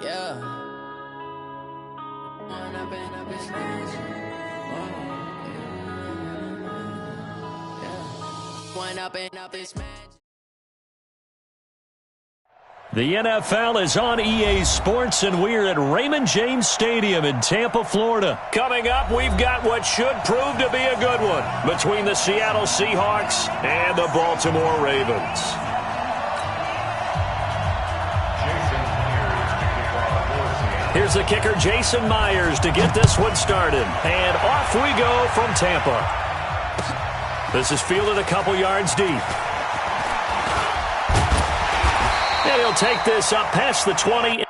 Yeah. One up and up is magic. Yeah. One up and up is magic. The NFL is on EA Sports, and we're at Raymond James Stadium in Tampa, Florida. Coming up, we've got what should prove to be a good one between the Seattle Seahawks and the Baltimore Ravens. Here's the kicker, Jason Myers, to get this one started. And off we go from Tampa. This is fielded a couple yards deep. And he'll take this up past the 20.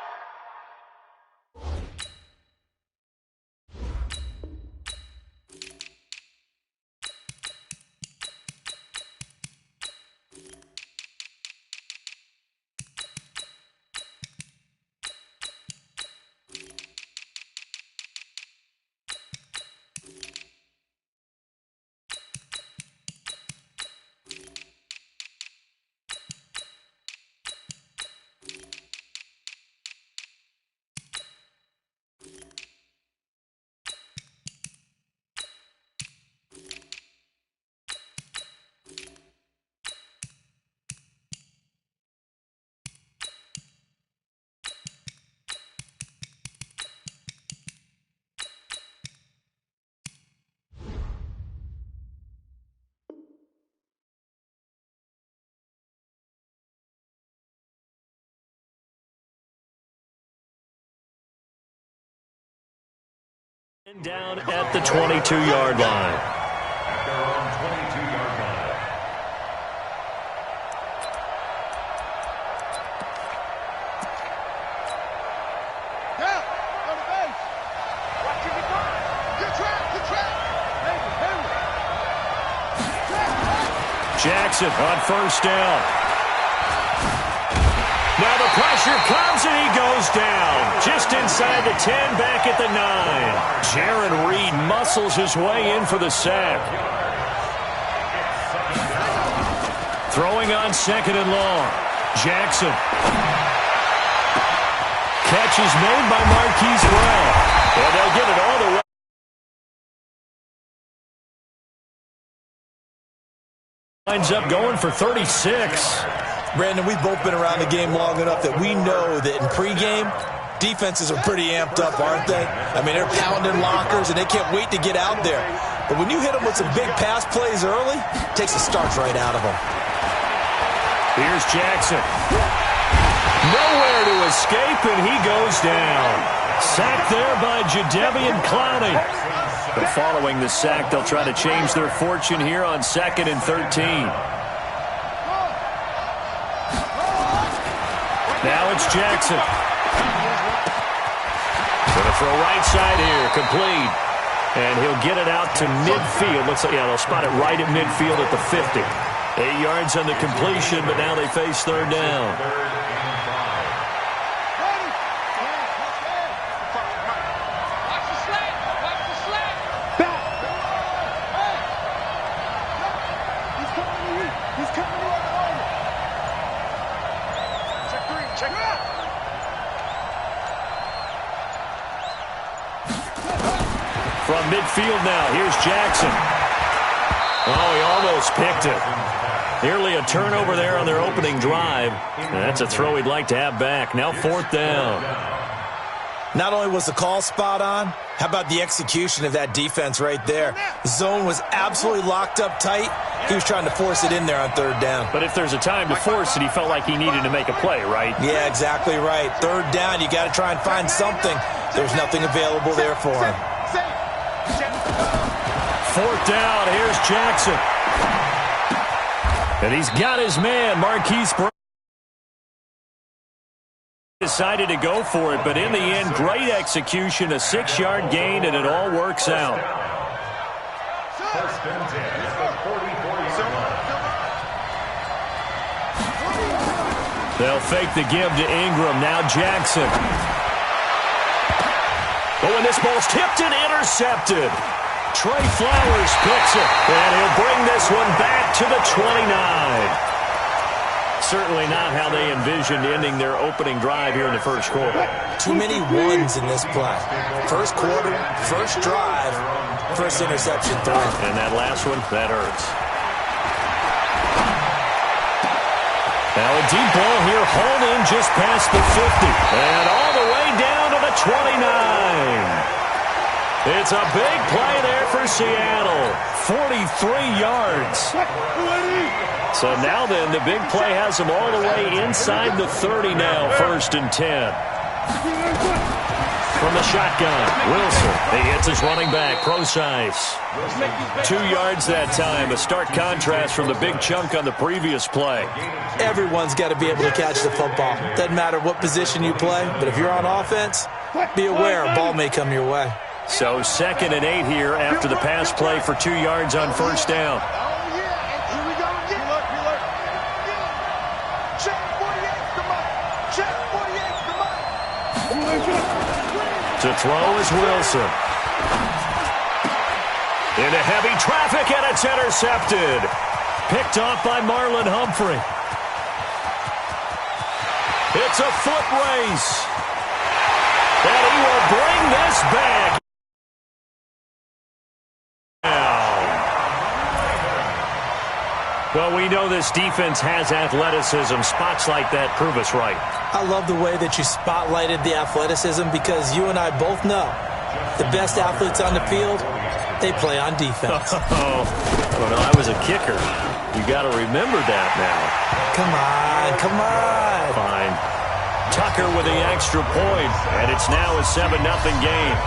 Down at the 22-yard line. At their own 22-yard line. Down, on the base. Watch your guard. Good track, good track. Jackson on first down. Now the pressure comes and he goes down. Just inside the 10, back at the 9. Jaron Reed muscles his way in for the sack. Throwing on second and long. Jackson. Catch is made by Marquise Brown. And they'll get it all the way. Lines up going for 36. Brandon, we've both been around the game long enough that we know that in pregame, defenses are pretty amped up, aren't they? I mean, they're pounding lockers, and they can't wait to get out there. But when you hit them with some big pass plays early, it takes the starch right out of them. Here's Jackson. Nowhere to escape, and he goes down. Sacked there by Jadeveon Clowney. But following the sack, they'll try to change their fortune here on 2nd and 13. Now it's Jackson. Gonna throw right side here, complete. And he'll get it out to midfield. Looks like, yeah, they'll spot it right at midfield at the 50. 8 yards on the completion, but now they face third down. From midfield now, here's Jackson. Oh, he almost picked it. Nearly a turnover there on their opening drive. That's a throw he'd like to have back. Now 4th down. Not only was the call spot on, how about the execution of that defense right there? The zone was absolutely locked up tight. He was trying to force it in there on 3rd down. But if there's a time to force it, he felt like he needed to make a play, right? Yeah, exactly right. 3rd down, you got to try and find something. There's nothing available there for him. 4th down, here's Jackson. And he's got his man, Marquise Brown. Decided to go for it, but in the end, great execution, a 6-yard gain, and it all works out. First and 10 at the 44-yard line. They'll fake the give to Ingram. Now Jackson. Oh, and this ball's tipped and intercepted. Trey Flowers picks it, and he'll bring this one back to the 29. certainly not how they envisioned ending their opening drive here in the first quarter. Too many ones in this play. First quarter, first drive, first interception throw. And that last one, that hurts. Now a deep ball here, hauled in just past the 50. And all the way down to the 29. It's a big play there for Seattle. 43 yards. So now then, the big play has them all the way inside the 30 now, 1st and 10. From the shotgun, Wilson. He hits his running back, Procise. 2 yards that time, a stark contrast from the big chunk on the previous play. Everyone's got to be able to catch the football. Doesn't matter what position you play, but if you're on offense, be aware a ball may come your way. So 2nd and 8 here after the pass play for 2 yards on first down. To throw is Wilson. Into heavy traffic, and it's intercepted. Picked off by Marlon Humphrey. It's a foot race. And he will bring this back. Well, we know this defense has athleticism. Spots like that prove us right. I love the way that you spotlighted the athleticism because you and I both know the best athletes on the field, they play on defense. When I was a kicker, you got to remember that now. Come on. Fine. Tucker with the extra point, and it's now a 7-0 game.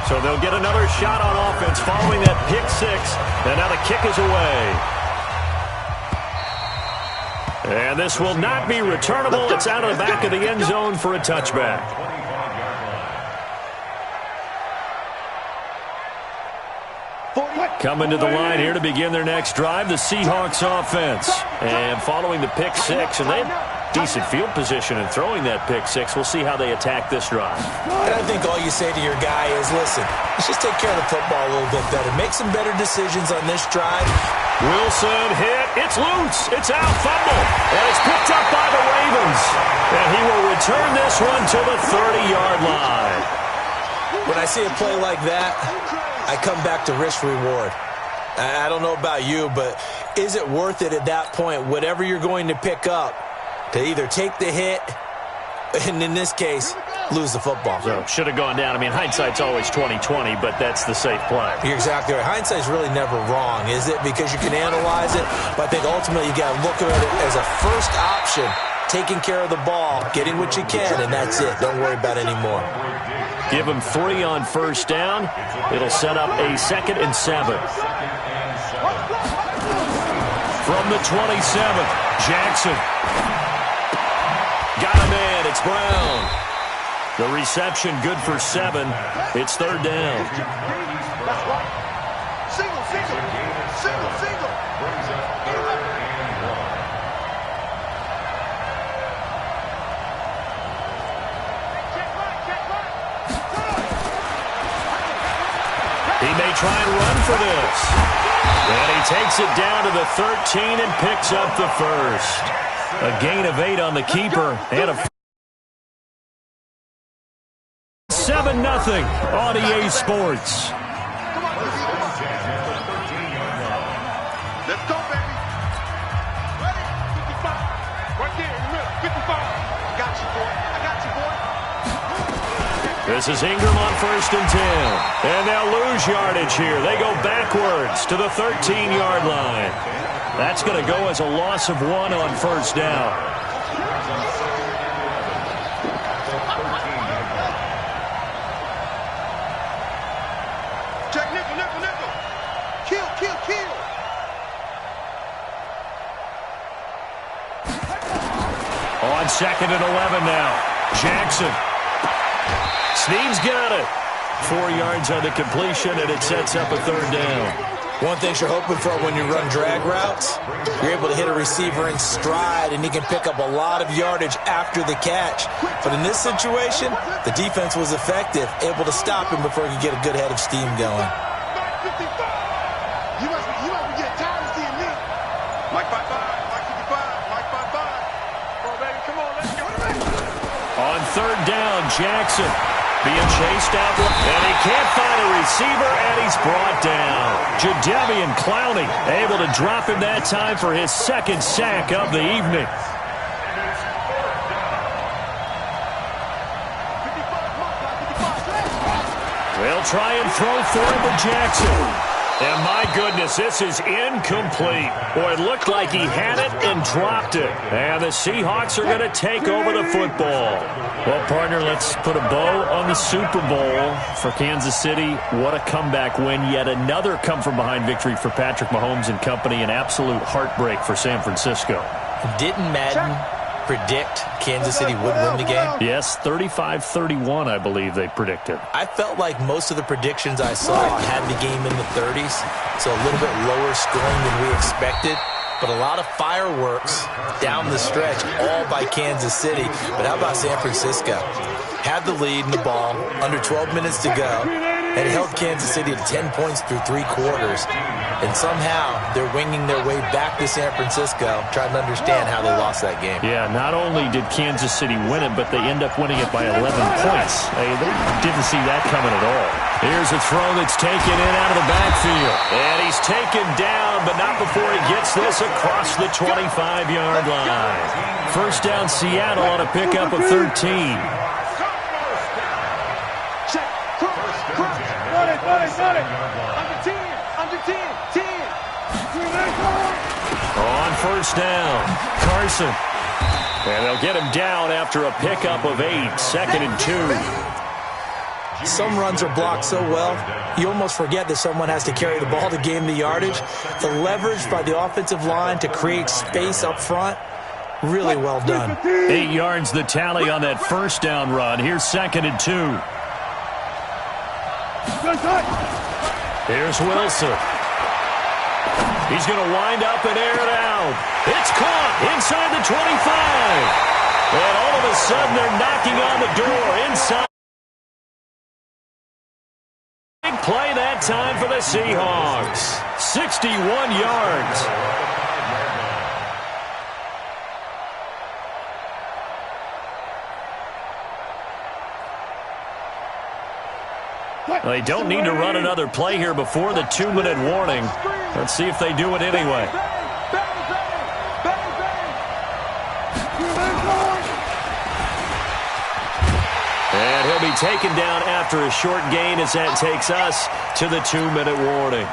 So they'll get another shot on offense following that pick six, and now the kick is away. And this will not be returnable. It's out of the back of the end zone for a touchback. Coming to the line here to begin their next drive, the Seahawks offense. And following the pick six, and they have decent field position in throwing that pick six. We'll see how they attack this drive. And I think all you say to your guy is, listen, let's just take care of the football a little bit better. Make some better decisions on this drive. Wilson hit. It's loose. It's out. Fumble. And it's picked up by the Ravens. And he will return this one to the 30-yard line. When I see a play like that, I come back to risk-reward. I don't know about you, but is it worth it at that point, whatever you're going to pick up, to either take the hit, and in this case, lose the football? So should have gone down. I mean, hindsight's always 20/20, but that's the safe play. You're exactly right. Hindsight's really never wrong, is it? Because you can analyze it, but I think ultimately you got to look at it as a first option, taking care of the ball, getting what you can, and that's it. Don't worry about any more. Give him 3 on first down. It'll set up a 2nd and 7. From the 27, Jackson. Got a man. It's Brown. The reception good for 7. It's 3rd down. Single. He may try and run for this. And he takes it down to the 13 and picks up the first. A gain of 8 on the keeper and a 7-0 on EA Sports. Let's go, baby. Ready? 55. Right there in the middle. 55. I got you, boy. This is Ingram on 1st and 10. And they'll lose yardage here. They go backwards to the 13-yard line. That's going to go as a loss of 1 on first down. Check nickel. Kill. On 2nd and 11 now. Jackson. Snead's got it. 4 yards on the completion, and it sets up a 3rd down. One thing you're hoping for when you run drag routes, you're able to hit a receiver in stride, and he can pick up a lot of yardage after the catch. But in this situation, the defense was effective, able to stop him before he could get a good head of steam going. You must be getting tired of seeing me. Mike 55. third down. Jackson being chased out, and he can't find a receiver, and he's brought down. Jadeveon Clowney able to drop him that time for his second sack of the evening. They'll try and throw for him with Jackson. And my goodness, this is incomplete. Boy, it looked like he had it and dropped it. And the Seahawks are going to take over the football. Well, partner, let's put a bow on the Super Bowl for Kansas City. What a comeback win. Yet another come-from-behind victory for Patrick Mahomes and company. An absolute heartbreak for San Francisco. Didn't Madden predict Kansas City would win the game? Yes, 35-31, I believe they predicted. I felt like most of the predictions I saw had the game in the 30s, so a little bit lower scoring than we expected. But a lot of fireworks down the stretch, all by Kansas City. But how about San Francisco? Had the lead in the ball, under 12 minutes to go, and held Kansas City to 10 points through 3 quarters. And somehow they're winging their way back to San Francisco, trying to understand how they lost that game. Yeah, not only did Kansas City win it, but they end up winning it by 11 points. They didn't see that coming at all. Here's a throw that's taken in out of the backfield. And he's taken down, but not before he gets this across the 25-yard line. First down, Seattle on a pickup of 13. On first down, Carson. And they'll get him down after a pickup of 8, 2nd and 2. Some runs are blocked so well, you almost forget that someone has to carry the ball to gain the yardage. The leverage by the offensive line to create space up front, really well done. 8 yards the tally on that first down run. Here's 2nd and 2. Here's Wilson. He's going to wind up and air it out. It's caught inside the 25. And all of a sudden, they're knocking on the door inside. Big play that time for the Seahawks. 61 yards. They don't need to run another play here before the 2-minute warning. Let's see if they do it anyway. And he'll be taken down after a short gain as that takes us to the 2-minute warning.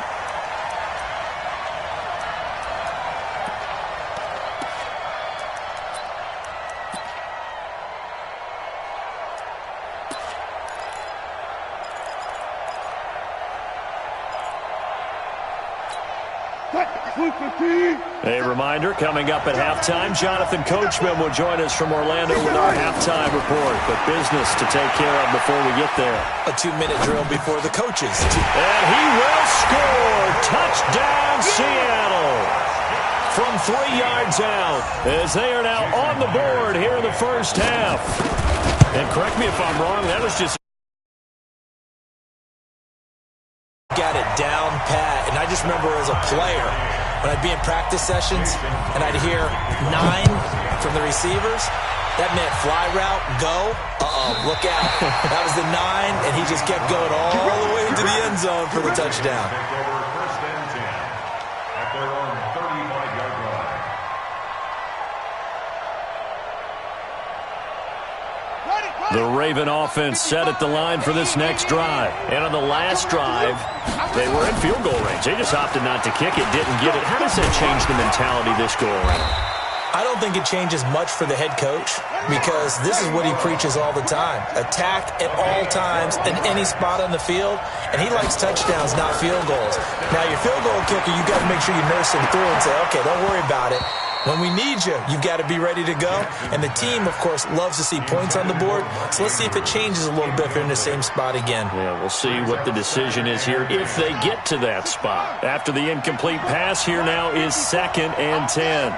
A reminder, coming up at halftime, Jonathan Coachman will join us from Orlando with our halftime report. But business to take care of before we get there. A 2-minute drill before the coaches. And he will score. Touchdown, Seattle. From 3 yards out, as they are now on the board here in the first half. And correct me if I'm wrong, that was just... Got it down pat, and I just remember as a player when I'd be in practice sessions and I'd hear 9 from the receivers, that meant fly route, go, look out. That was the 9, and he just kept going all the way into the end zone for the touchdown. First and 10 at their own 35-yard line. The Raven offense set at the line for this next drive. And on the last drive, they were in field goal range. They just opted not to kick it, didn't get it. How does that change the mentality this go around? I don't think it changes much for the head coach because this is what he preaches all the time. Attack at all times in any spot on the field, and he likes touchdowns, not field goals. Now, your field goal kicker, you got to make sure you nurse him through and say, okay, don't worry about it. When we need you, you've got to be ready to go. And the team, of course, loves to see points on the board. So let's see if it changes a little bit if they're in the same spot again. Yeah, we'll see what the decision is here if they get to that spot. After the incomplete pass, here now is 2nd and 10.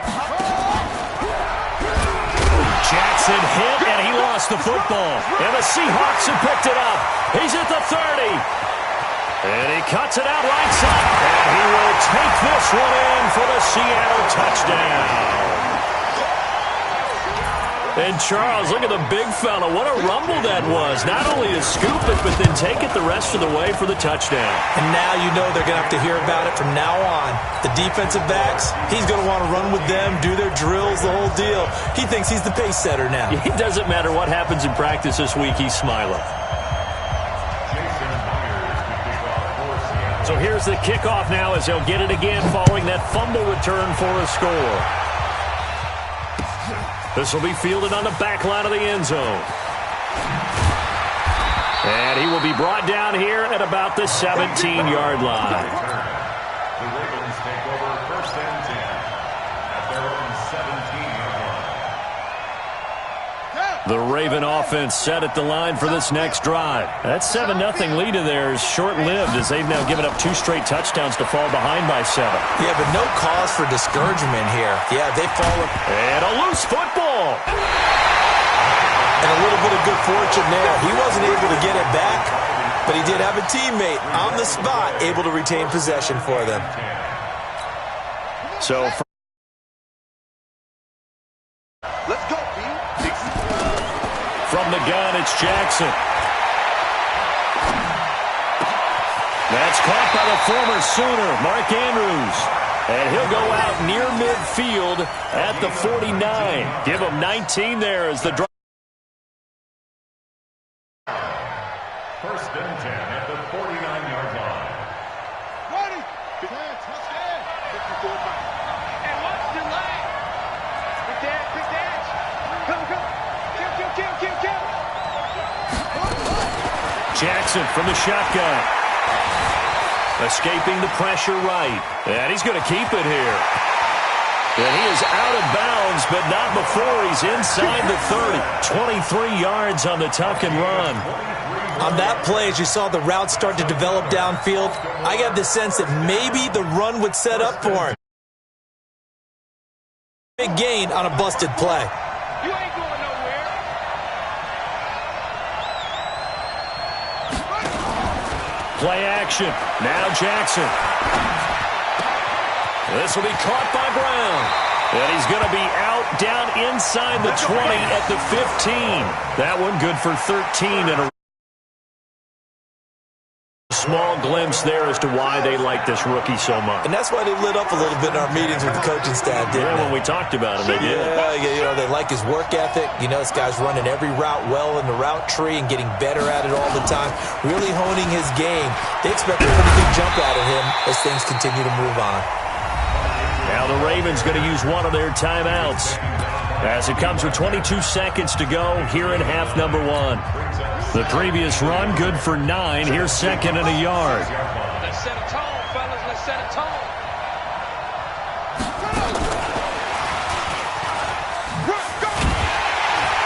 Jackson hit, and he lost the football. And the Seahawks have picked it up. He's at the 30. And he cuts it out right side. And he will take this one in for the Seattle touchdown. And Charles, look at the big fella. What a rumble that was. Not only to scoop it, but then take it the rest of the way for the touchdown. And now you know they're going to have to hear about it from now on. The defensive backs, he's going to want to run with them, do their drills, the whole deal. He thinks he's the pace setter now. It doesn't matter what happens in practice this week, he's smiling. So here's the kickoff now as they'll get it again following that fumble return for a score. This will be fielded on the back line of the end zone. And he will be brought down here at about the 17-yard line. The Ravens take over first and 10 at their own 17-yard line. The Raven offense set at the line for this next drive. That 7-0 lead of theirs short-lived as they've now given up 2 straight touchdowns to fall behind by 7. Yeah, but no cause for discouragement here. Yeah, they fall. And a loose football. And a little bit of good fortune there. He wasn't able to get it back, but he did have a teammate on the spot able to retain possession for them. So Let's go, B. from the gun, it's Jackson. That's caught by the former Sooner, Mark Andrews. And he'll go out near midfield at the 49. Give him 19 there as the drive. First and 10 at the 49-yard line. Ready. Touchdown. 54 back. And watch the line. Quick dash. Come. Kill. Jackson from the shotgun. Escaping the pressure right. And he's going to keep it here. And he is out of bounds, but not before he's inside the 30. 23 yards on the tuck and run. On that play, as you saw the route start to develop downfield, I got the sense that maybe the run would set up for him. Big gain on a busted play. You ain't going nowhere. Play action. Now Jackson. This will be caught by Brown. And he's going to be out down inside the 20 at the 15. That one good for 13 and a small glimpse there as to why they like this rookie so much. And that's why they lit up a little bit in our meetings with the coaching staff, didn't they? When we talked about him, they did. Yeah, they like his work ethic. You know, this guy's running every route well in the route tree and getting better at it all the time, really honing his game. They expect a pretty big jump out of him as things continue to move on. Now the Ravens going to use one of their timeouts as it comes with 22 seconds to go here in half number 1. The previous run good for 9. Here's second and a yard. Let's set a tone, fellas. Let's set a tone.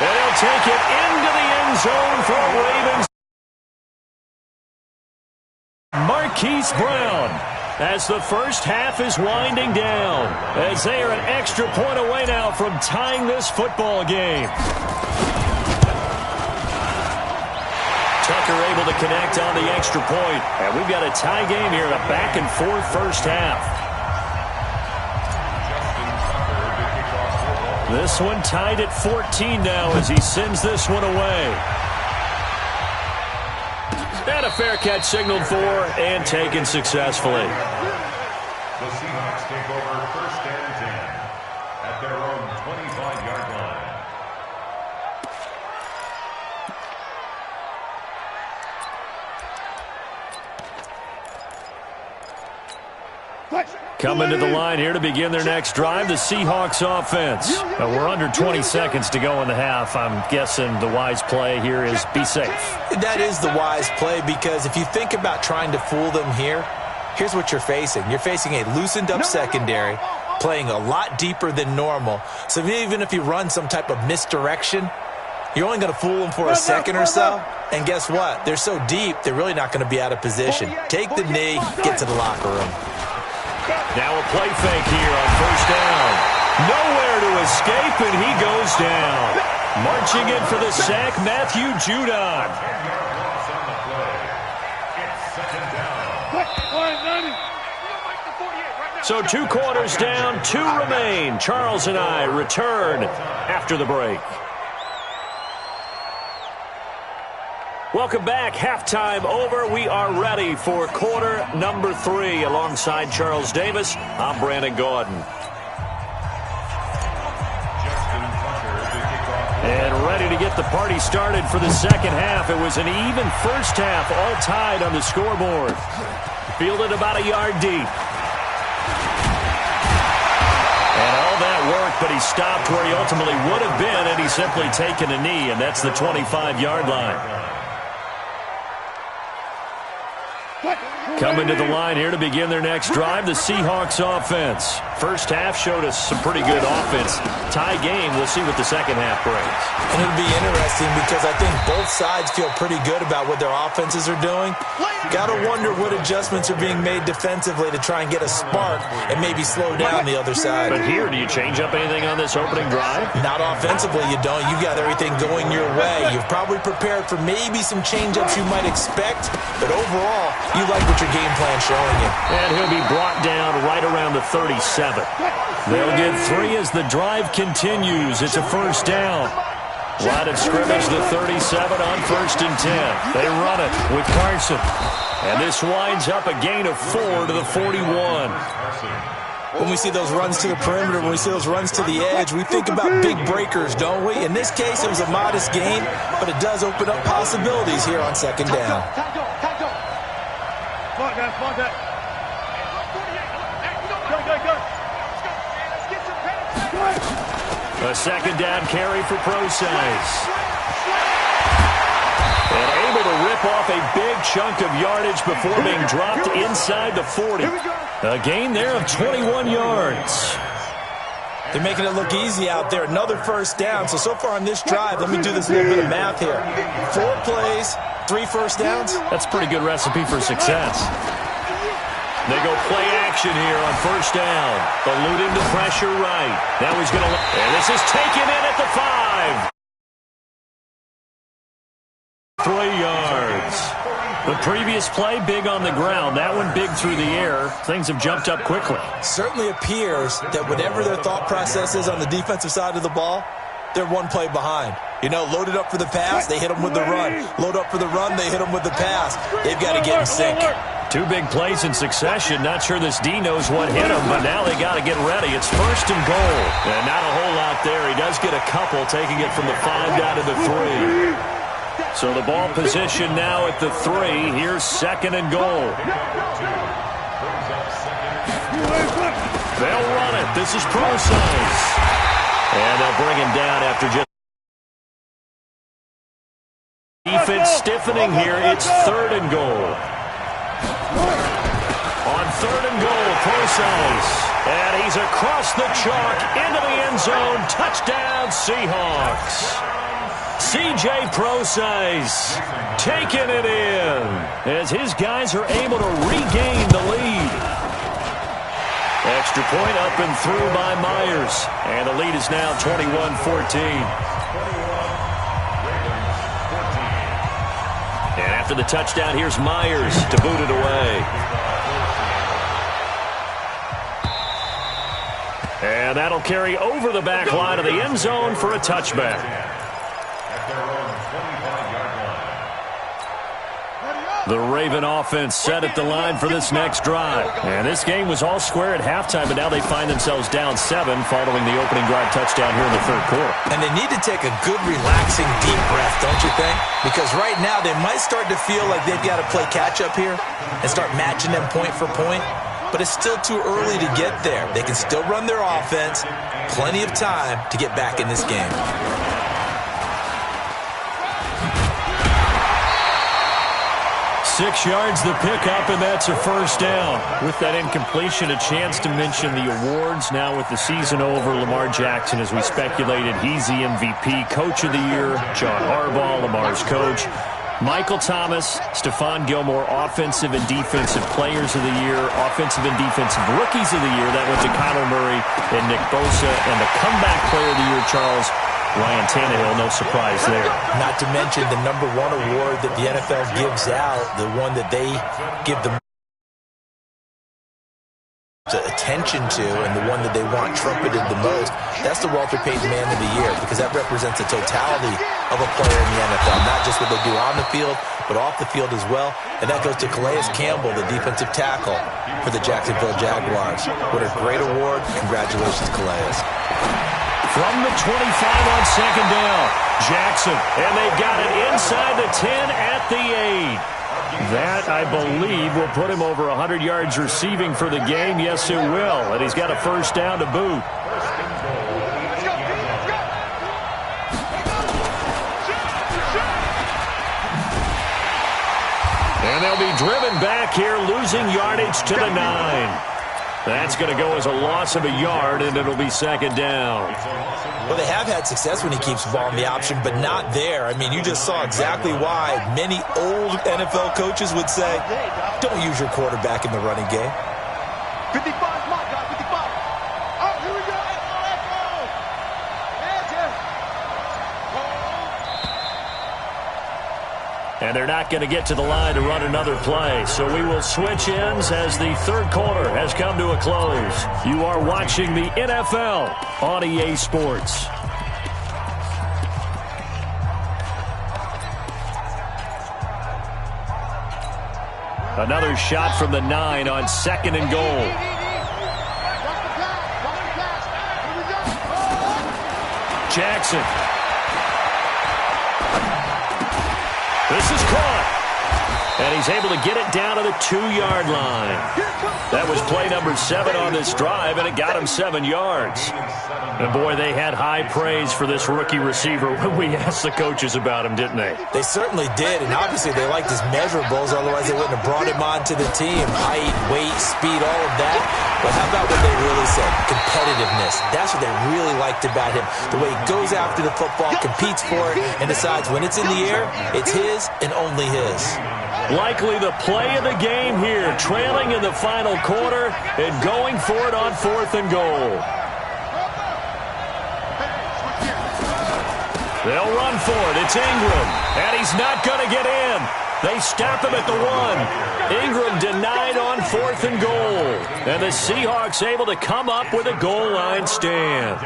And he'll take it into the end zone for Ravens. Marquise Brown, as the first half is winding down, as they are an extra point away now from tying this football game. Tucker able to connect on the extra point, and we've got a tie game here, a back-and-forth first half. This one tied at 14 now as he sends this one away. And a fair catch signaled for and taken successfully. The Seahawks take over first and 10 at their own 25-yard line. Coming to the line here to begin their next drive, the Seahawks offense. We're under 20 seconds to go in the half. I'm guessing the wise play here is be safe. That is the wise play, because if you think about trying to fool them here, here's what you're facing. You're facing a loosened up secondary, playing a lot deeper than normal. So even if you run some type of misdirection, you're only going to fool them for a second or so. And guess what? They're so deep, they're really not going to be out of position. Take the knee, get to the locker room. Now a play fake here on first down. Nowhere to escape, and he goes down. Marching in for the sack, Matthew Judon. So 2 quarters down, 2 remain. Charles and I return after the break. Welcome back. Halftime over. We are ready for quarter number 3. Alongside Charles Davis, I'm Brandon Gordon. And ready to get the party started for the second half. It was an even first half, all tied on the scoreboard. Fielded about a yard deep. And all that work, but he stopped where he ultimately would have been, and he's simply taken a knee, and that's the 25-yard line. Coming to the line here to begin their next drive, the Seahawks offense. First half showed us some pretty good offense. Tie game, we'll see what the second half brings. And it'll be interesting because I think both sides feel pretty good about what their offenses are doing. Got to wonder what adjustments are being made defensively to try and get a spark and maybe slow down the other side. But here, do you change up anything on this opening drive? Not offensively, you don't. You got everything going your way. You've probably prepared for maybe some change-ups you might expect, but overall, you like what your game plan showing you. And he'll be brought down right around the 37. They'll get 3 as the drive continues. It's a first down. Line of scrimmage, the 37 on 1st and 10. They run it with Carson. And this winds up a gain of 4 to the 41. When we see those runs to the perimeter, when we see those runs to the edge, we think about big breakers, don't we? In this case, it was a modest gain, but it does open up possibilities here on second down. A second down carry for Procise. And able to rip off a big chunk of yardage before being dropped inside the 40. A gain there of 21 yards. They're making it look easy out there. Another first down. So far on this drive, let me do this little bit of math here. 4 plays, 3 first downs. That's a pretty good recipe for success. They go play action here on first down. Eluding the pressure right. Now he's going to... And this is taken in at the 5. 3 yards. The previous play, big on the ground. That one big through the air. Things have jumped up quickly. Certainly appears that whatever their thought process is on the defensive side of the ball, they're 1 play behind. You know, loaded up for the pass, they hit them with the run. Load up for the run, they hit them with the pass. They've got to get in sync. 2 big plays in succession. Not sure this D knows what hit him, but now they got to get ready. It's 1st and goal. And not a whole lot there. He does get a couple, taking it from the 5 down to the 3. So the ball position now at the 3. Here's 2nd and goal. They'll run it. This is Procise. And they'll bring him down after just... Defense stiffening here. It's 3rd and goal. On 3rd and goal, Procise. And he's across the chalk into the end zone. Touchdown, Seahawks. C.J. Procise taking it in as his guys are able to regain the lead. Extra point up and through by Myers. And the lead is now 21-14. And after the touchdown, here's Myers to boot it away. And that'll carry over the back line of the end zone for a touchback. The Raven offense set at the line for this next drive. And this game was all square at halftime, but now they find themselves down 7 following the opening drive touchdown here in the 3rd quarter. And they need to take a good, relaxing, deep breath, don't you think? Because right now they might start to feel like they've got to play catch-up here and start matching them point for point. But it's still too early to get there. They can still run their offense. Plenty of time to get back in this game. 6 yards the pickup, and that's a first down. With that incompletion, a chance to mention the awards. Now with the season over, Lamar Jackson, as we speculated, he's the MVP, Coach of the Year. John Harbaugh, Lamar's coach. Michael Thomas, Stephon Gilmore, Offensive and Defensive Players of the Year, Offensive and Defensive Rookies of the Year. That went to Kyler Murray and Nick Bosa. And the Comeback Player of the Year, Charles, Ryan Tannehill, no surprise there. Not to mention the #1 award that the NFL gives out, the one that they give the attention to, and the one that they want trumpeted the most, that's the Walter Payton Man of the Year, because that represents the totality of a player in the NFL, not just what they do on the field, but off the field as well. And that goes to Calais Campbell, the defensive tackle for the Jacksonville Jaguars. What a great award. Congratulations, Calais. From the 25 on second down, Jackson, and they've got it inside the 10 at the 8. That, I believe, will put him over 100 yards receiving for the game. Yes, it will. And he's got a first down to boot. And they'll be driven back here, losing yardage to the 9. That's going to go as a loss of a yard, and it'll be second down. Well, they have had success when he keeps the ball in the option, but not there. I mean, you just saw exactly why many old NFL coaches would say, don't use your quarterback in the running game. 55, my God, 55. Oh, here we go. Let's go. And they're not going to get to the line to run another play. So we will switch ends as the third quarter has come to a close. You are watching the NFL on EA Sports. Another shot from the 9 on second and goal. Jackson. This is caught. And he's able to get it down to the 2-yard line. That was play number 7 on this drive, and it got him 7 yards. And, boy, they had high praise for this rookie receiver when we asked the coaches about him, didn't they? They certainly did, and obviously they liked his measurables, otherwise they wouldn't have brought him onto the team. Height, weight, speed, all of that. But how about what they really said? Competitiveness. That's what they really liked about him. The way he goes after the football, competes for it, and decides when it's in the air, it's his and only his. Likely the play of the game here, trailing in the final quarter and going for it on 4th and goal. They'll run for it. It's Ingram, and he's not going to get in. They stop him at the 1. Ingram denied on 4th and goal. And the Seahawks able to come up with a goal line stand.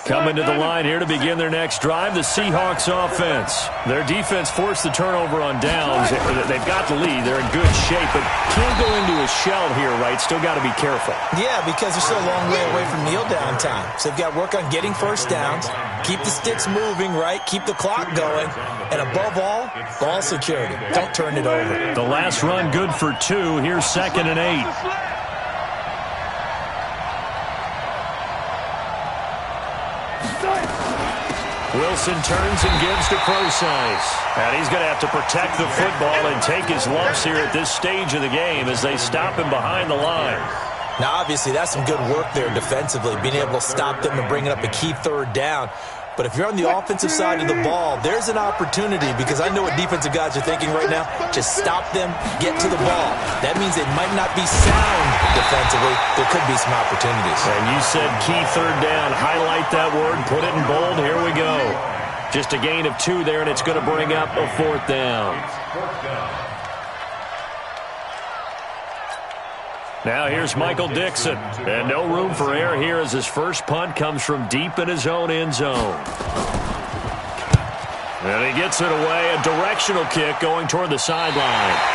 Coming to the line here to begin their next drive, the Seahawks offense. Their defense forced the turnover on downs. They've got the lead. They're in good shape, but can't go into a shell here, right? Still got to be careful. Yeah, because they're still a long way away from kneel down time. So they've got to work on getting first downs, keep the sticks moving, right? Keep the clock going. And above all, ball security. Don't turn it over. The last run good for 2. Here's 2nd and 8. Wilson turns and gives to Procise. And he's going to have to protect the football and take his lumps here at this stage of the game as they stop him behind the line. Now, obviously, that's some good work there defensively, being able to stop them and bringing up a key 3rd down. But if you're on the offensive side of the ball, there's an opportunity, because I know what defensive guys are thinking right now. Just stop them, get to the ball. That means it might not be sound defensively. There could be some opportunities. And you said key 3rd down. Highlight that word. Put it in bold. Here we go. Just a gain of 2 there, and it's going to bring up a 4th down. Now here's Michael Dixon. And no room for error here as his first punt comes from deep in his own end zone. And he gets it away. A directional kick going toward the sideline.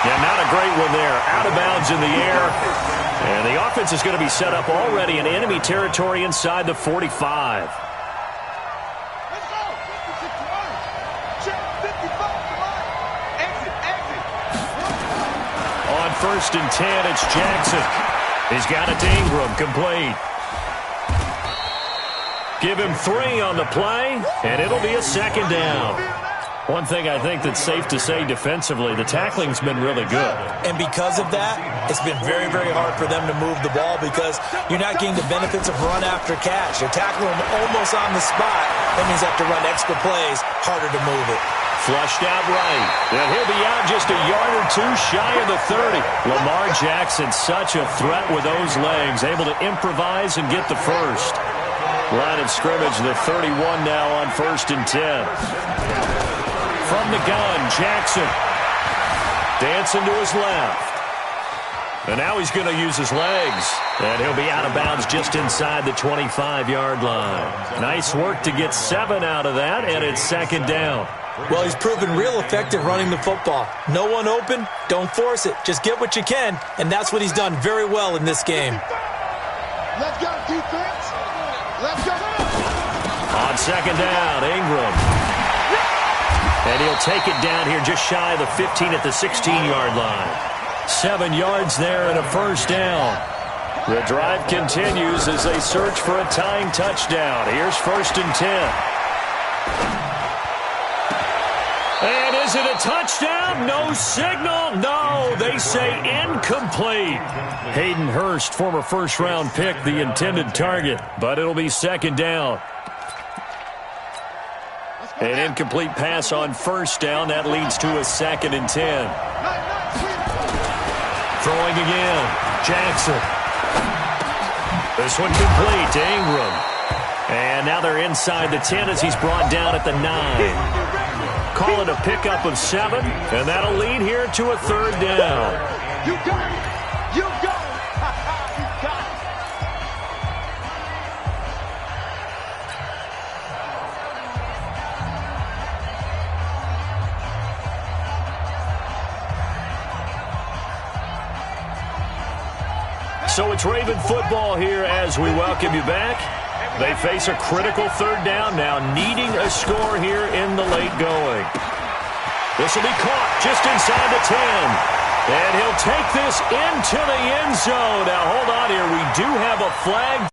Yeah, not a great one there. Out of bounds in the air. And the offense is going to be set up already in enemy territory inside the 45. On 1st and 10, it's Jackson. He's got it to Ingram, complete. Give him 3 on the play, and it'll be a 2nd down. One thing I think that's safe to say defensively, the tackling's been really good. And because of that, it's been very, very hard for them to move the ball, because you're not getting the benefits of run after catch. You're tackling them almost on the spot. That means you have to run extra plays, harder to move it. Flushed out right. And he'll be out just a yard or 2 shy of the 30. Lamar Jackson, such a threat with those legs, able to improvise and get the first. Line of scrimmage, the 31 now on 1st and 10. From the gun, Jackson. Dancing to his left. And now he's going to use his legs. And he'll be out of bounds just inside the 25-yard line. Nice work to get 7 out of that, and it's 2nd down. Well, he's proven real effective running the football. No one open, don't force it. Just get what you can, and that's what he's done very well in this game. Let's go, defense. Let's go. On 2nd down, Ingram. And he'll take it down here just shy of the 15 at the 16-yard line. 7 yards there and a 1st down. The drive continues as they search for a tying touchdown. Here's 1st and 10. And is it a touchdown? No signal. No, they say incomplete. Hayden Hurst, former first-round pick, the intended target, but it'll be 2nd down. An incomplete pass on 1st down. That leads to a 2nd and 10. Throwing again. Jackson. This one complete to Ingram. And now they're inside the 10 as he's brought down at the 9. Call it a pickup of 7, and that'll lead here to a 3rd down. You got it. You got it. You got it. So it's Raven football here as we welcome you back. They face a critical 3rd down now, needing a score here in the late going. This will be caught just inside the 10. And he'll take this into the end zone. Now, hold on here. We do have a flag.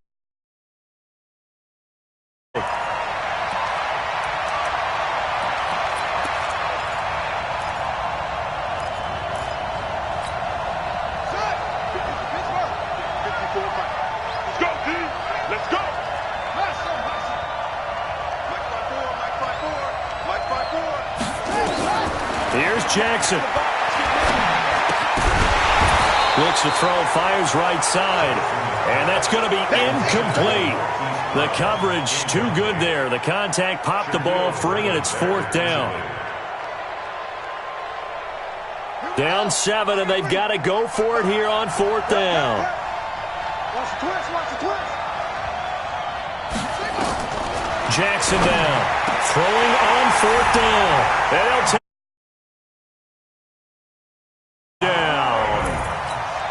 Jackson. Looks to throw, fires right side. And that's going to be incomplete. The coverage too good there. The contact popped the ball free, and it's 4th down. Down 7, and they've got to go for it here on 4th down. Jackson down. Throwing on 4th down. And they'll take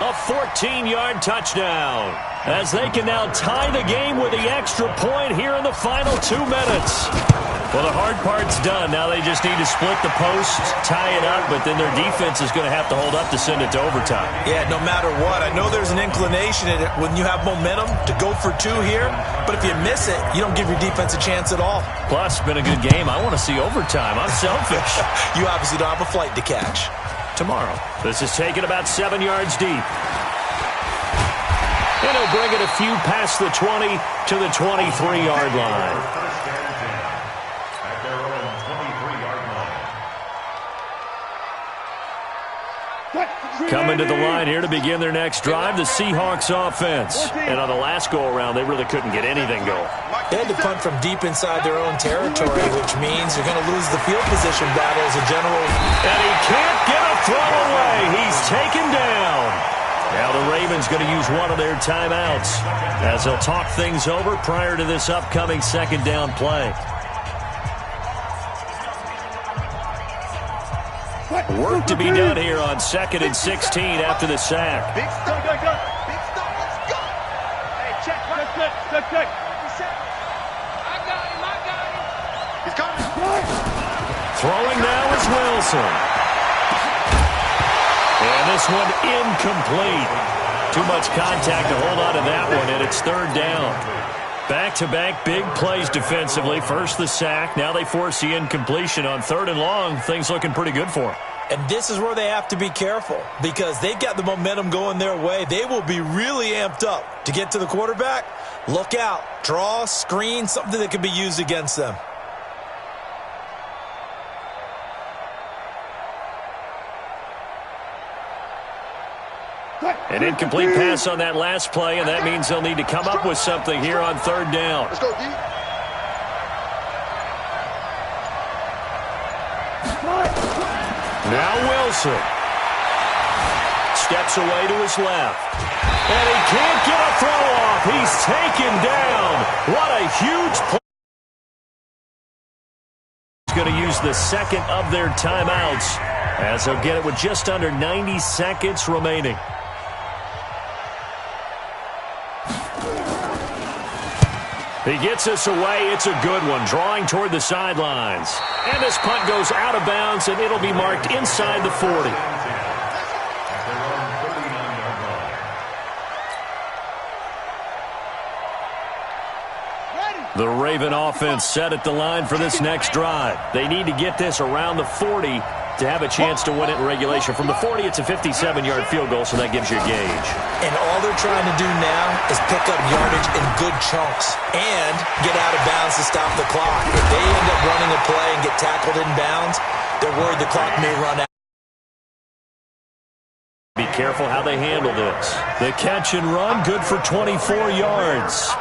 a 14-yard touchdown as they can now tie the game with the extra point here in the final 2 minutes. Well, the hard part's done. Now they just need to split the post, tie it up, but then their defense is going to have to hold up to send it to overtime. Yeah, no matter what. I know there's an inclination in it when you have momentum to go for 2 here, but if you miss it, you don't give your defense a chance at all. Plus, it's been a good game. I want to see overtime. I'm selfish. You obviously don't have a flight to catch. Tomorrow. This is taken about 7 yards deep. And he'll bring it a few past the 20 to the 23-yard line. At their own 23-yard line. Coming to the line here to begin their next drive, the Seahawks offense. And on the last go-around, they really couldn't get anything going. They had to punt from deep inside their own territory, which means you're going to lose the field position battle as a general. And he can't get a throw away. He's taken down. Now the Ravens going to use one of their timeouts as they'll talk things over prior to this upcoming 2nd down play. Work to be done here on 2nd and 16 after the sack. Big stop. Big stop. Let's go. Hey, check. Check. I got him. He's coming. Throwing now is Wilson. And this one incomplete. Too much contact to hold on to that one, and it's 3rd down. Back-to-back big plays defensively. First the sack. Now they force the incompletion on 3rd and long. Things looking pretty good for them. And this is where they have to be careful because they've got the momentum going their way. They will be really amped up to get to the quarterback. Look out. Draw, screen, something that can be used against them. An incomplete pass on that last play, and that means they'll need to come up with something here on third down. Let's go, D. Now Wilson steps away to his left. And he can't get a throw off. He's taken down. What a huge play. He's going to use the second of their timeouts as they'll get it with just under 90 seconds remaining. He gets us away. It's a good one, drawing toward the sidelines. And this punt goes out of bounds, and it'll be marked inside the 40. The Raven offense set at the line for this next drive. They need to get this around the 40 to have a chance to win it in regulation. From the 40, it's a 57-yard field goal, so that gives you a gauge. And all they're trying to do now is pick up yardage in good chunks and get out of bounds to stop the clock. If they end up running a play and get tackled in bounds, they're worried the clock may run out. Be careful how they handle this. The catch and run, good for 24 yards.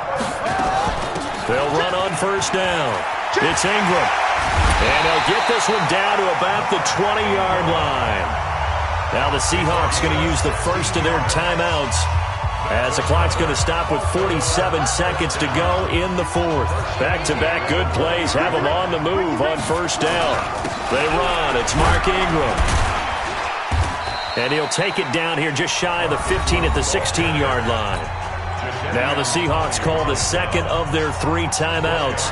They'll run on first down. It's Ingram. And they'll get this one down to about the 20-yard line. Now the Seahawks going to use the first of their timeouts as the clock's going to stop with 47 seconds to go in the fourth. Back-to-back good plays have them on the move on first down. They run. It's Mark Ingram. And he'll take it down here just shy of the 15 at the 16-yard line. Now the Seahawks call the second of their 3 timeouts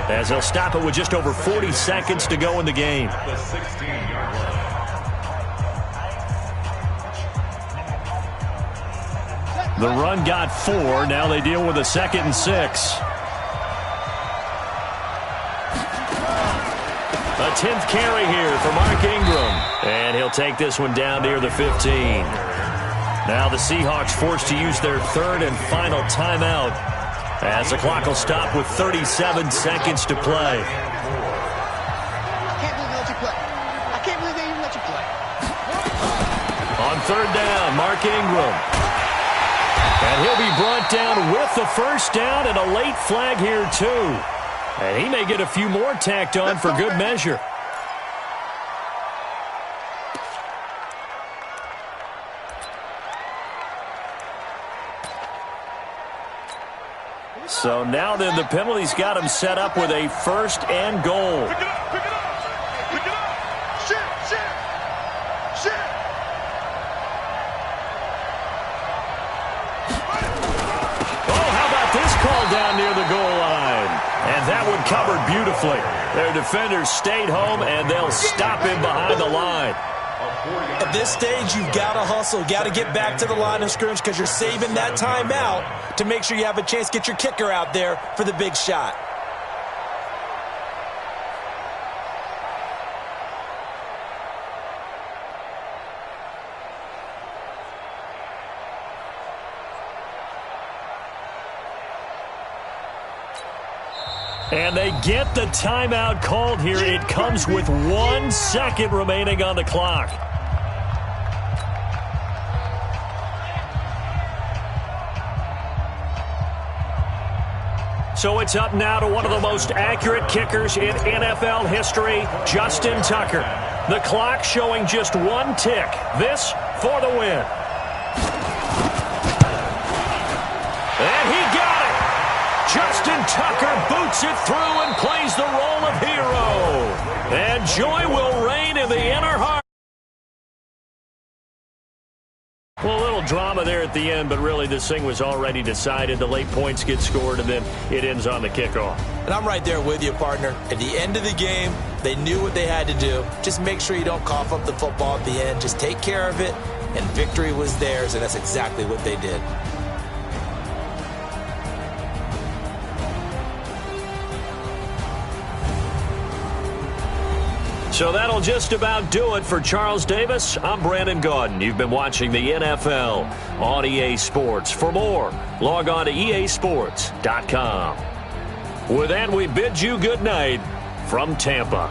as they'll stop it with just over 40 seconds to go in the game. The run got 4. Now they deal with a 2nd and 6. A 10th carry here for Mark Ingram. And he'll take this one down near the 15. Now the Seahawks forced to use their 3rd and final timeout as the clock will stop with 37 seconds to play. I can't believe they let you play. I can't believe they even let you play. On third down, Mark Ingram. And he'll be brought down with the first down and a late flag here too. And he may get a few more tacked on for good measure. So now then the penalty's got him set up with a 1st and goal. Pick it up, pick it up. Pick it up. Shit. Oh, how about this call down near the goal line? And that one covered beautifully. Their defenders stayed home, and they'll stop him behind the line. At this stage, you've got to hustle, got to get back to the line of scrimmage because you're saving that timeout to make sure you have a chance to get your kicker out there for the big shot. And they get the timeout called here. It comes with 1 second remaining on the clock. So it's up now to one of the most accurate kickers in NFL history, Justin Tucker. The clock showing just 1 tick. This for the win. And he got it. Justin Tucker boots it through and plays the role of hero. And joy will reign in the inner heart. Well, a little drama there at the end, but really this thing was already decided. The late points get scored, and then it ends on the kickoff. And I'm right there with you, partner. At the end of the game, they knew what they had to do. Just make sure you don't cough up the football at the end. Just take care of it, and victory was theirs, and that's exactly what they did. So that'll just about do it for Charles Davis. I'm Brandon Gaudin. You've been watching the NFL on EA Sports. For more, log on to easports.com. With that, we bid you good night from Tampa.